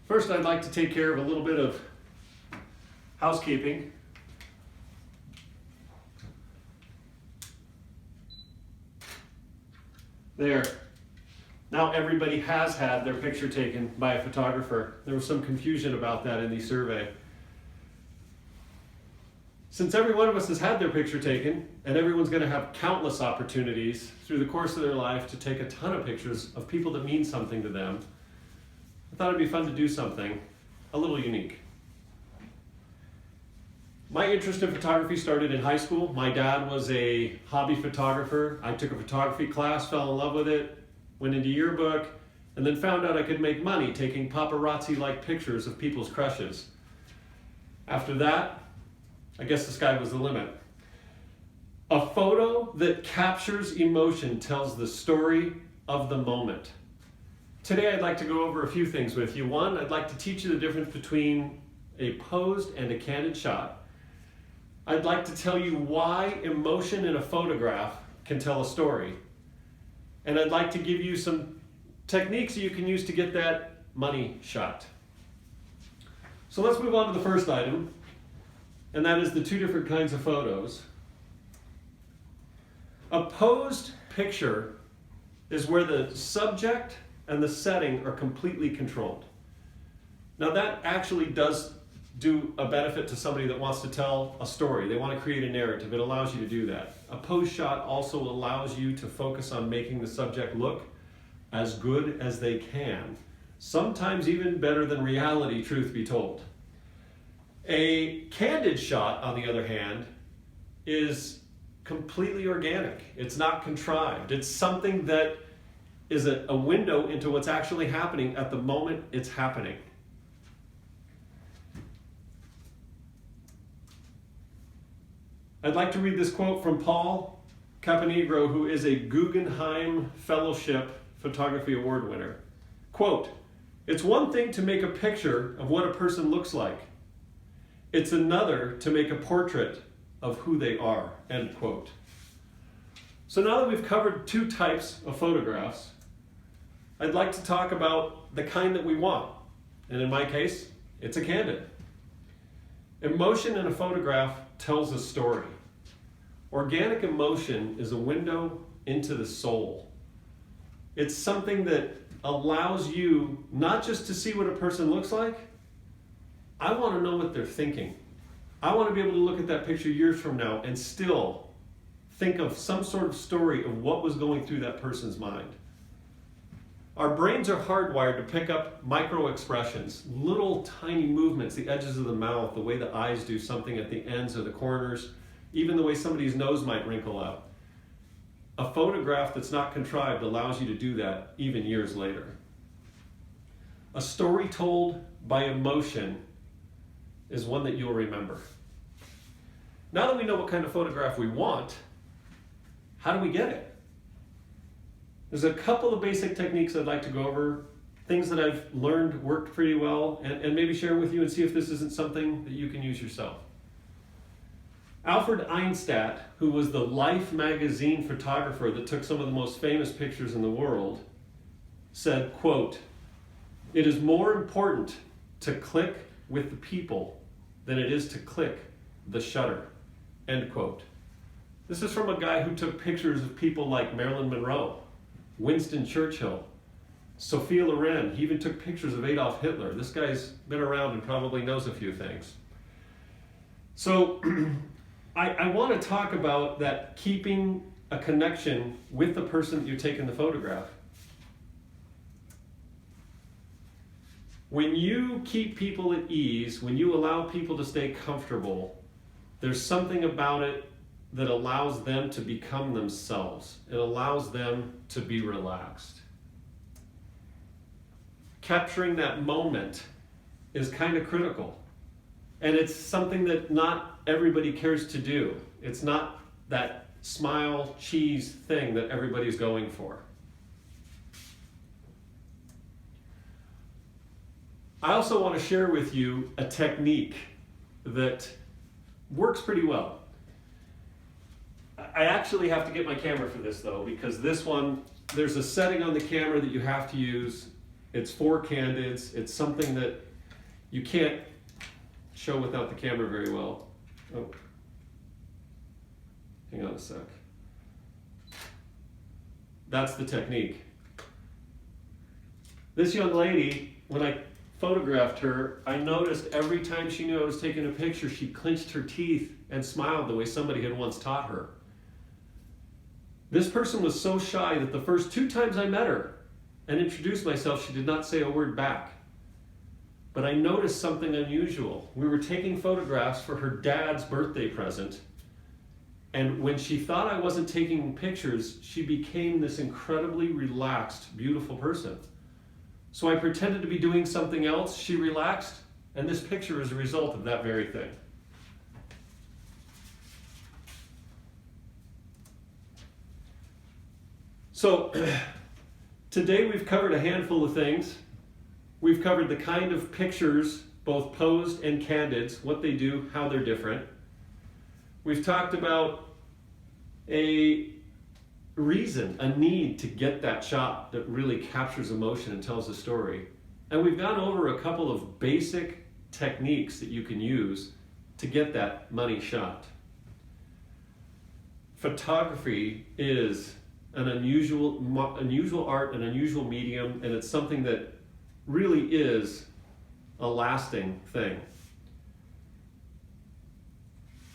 First, I'd like to take care of a little bit of housekeeping. There. Now everybody has had their picture taken by a photographer. There was some confusion about that in the survey. Since every one of us has had their picture taken, and everyone's going to have countless opportunities through the course of their life to take a ton of pictures of people that mean something to them, I thought it'd be fun to do something a little unique. My interest in photography started in high school. My dad was a hobby photographer. I took a photography class, fell in love with it, went into yearbook, and then found out I could make money taking paparazzi-like pictures of people's crushes. After that, I guess the sky was the limit. A photo that captures emotion tells the story of the moment. Today I'd like to go over a few things with you. One, I'd like to teach you the difference between a posed and a candid shot. I'd like to tell you why emotion in a photograph can tell a story. And I'd like to give you some techniques you can use to get that money shot. So let's move on to the first item, and that is the two different kinds of photos. A posed picture is where the subject and the setting are completely controlled. Now that actually does do a benefit to somebody that wants to tell a story. They want to create a narrative. It allows you to do that. A pose shot also allows you to focus on making the subject look as good as they can. Sometimes even better than reality, truth be told. A candid shot, on the other hand, is completely organic. It's not contrived. It's something that is a window into what's actually happening at the moment it's happening. I'd like to read this quote from Paul Caponegro, who is a Guggenheim Fellowship Photography Award winner. Quote, "It's one thing to make a picture of what a person looks like. It's another to make a portrait of who they are," end quote. So now that we've covered two types of photographs, I'd like to talk about the kind that we want. And in my case, it's a candid. Emotion in a photograph tells a story. Organic emotion is a window into the soul. It's something that allows you not just to see what a person looks like. I want to know what they're thinking. I want to be able to look at that picture years from now and still think of some sort of story of what was going through that person's mind. Our brains are hardwired to pick up micro expressions, little tiny movements, the edges of the mouth, the way the eyes do something at the ends or the corners, even the way somebody's nose might wrinkle up. A photograph that's not contrived allows you to do that even years later. A story told by emotion is one that you'll remember. Now that we know what kind of photograph we want, how do we get it? There's a couple of basic techniques I'd like to go over, things that I've learned worked pretty well, and maybe share with you and see if this isn't something that you can use yourself. Alfred Einstadt, who was the Life magazine photographer that took some of the most famous pictures in the world, said, quote, "It is more important to click with the people than it is to click the shutter," end quote. This is from a guy who took pictures of people like Marilyn Monroe, Winston Churchill, Sophia Loren. He even took pictures of Adolf Hitler. This guy's been around and probably knows a few things. So I want to talk about that, keeping a connection with the person that you're taking the photograph. When you keep people at ease, when you allow people to stay comfortable, there's something about it that allows them to become themselves. It allows them to be relaxed. Capturing that moment is kind of critical. And it's something that not everybody cares to do. It's not that smile, cheese thing that everybody's going for. I also want to share with you a technique that works pretty well. I actually have to get my camera for this though, because this one, there's a setting on the camera that you have to use, It's for candids. It's something that you can't show without the camera very well. Oh, hang on a sec. That's the technique. This young lady, when I photographed her, I noticed every time she knew I was taking a picture, she clenched her teeth and smiled the way somebody had once taught her. This person was so shy that the first 2 times I met her and introduced myself, she did not say a word back. But I noticed something unusual. We were taking photographs for her dad's birthday present, and when she thought I wasn't taking pictures, she became this incredibly relaxed, beautiful person. So I pretended to be doing something else, she relaxed, and this picture is a result of that very thing. So today we've covered a handful of things. We've covered the kind of pictures, both posed and candids, what they do, how they're different. We've talked about a reason, a need to get that shot that really captures emotion and tells a story. And we've gone over a couple of basic techniques that you can use to get that money shot. Photography is an unusual art, an unusual medium, and it's something that really is a lasting thing.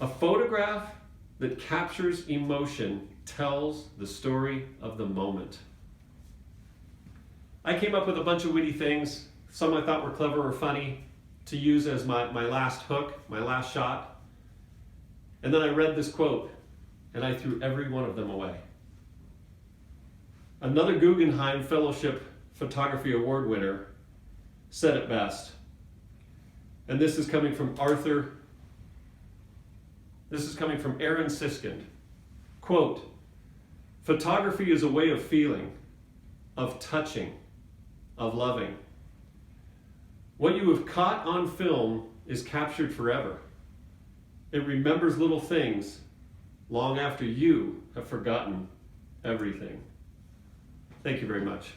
A photograph that captures emotion tells the story of the moment. I came up with a bunch of witty things, some I thought were clever or funny, to use as my last hook, my last shot. And then I read this quote, and I threw every one of them away. Another Guggenheim Fellowship Photography Award winner said it best. And this is coming from Aaron Siskind. Quote, "Photography is a way of feeling, of touching, of loving. What you have caught on film is captured forever. It remembers little things long after you have forgotten everything." Thank you very much.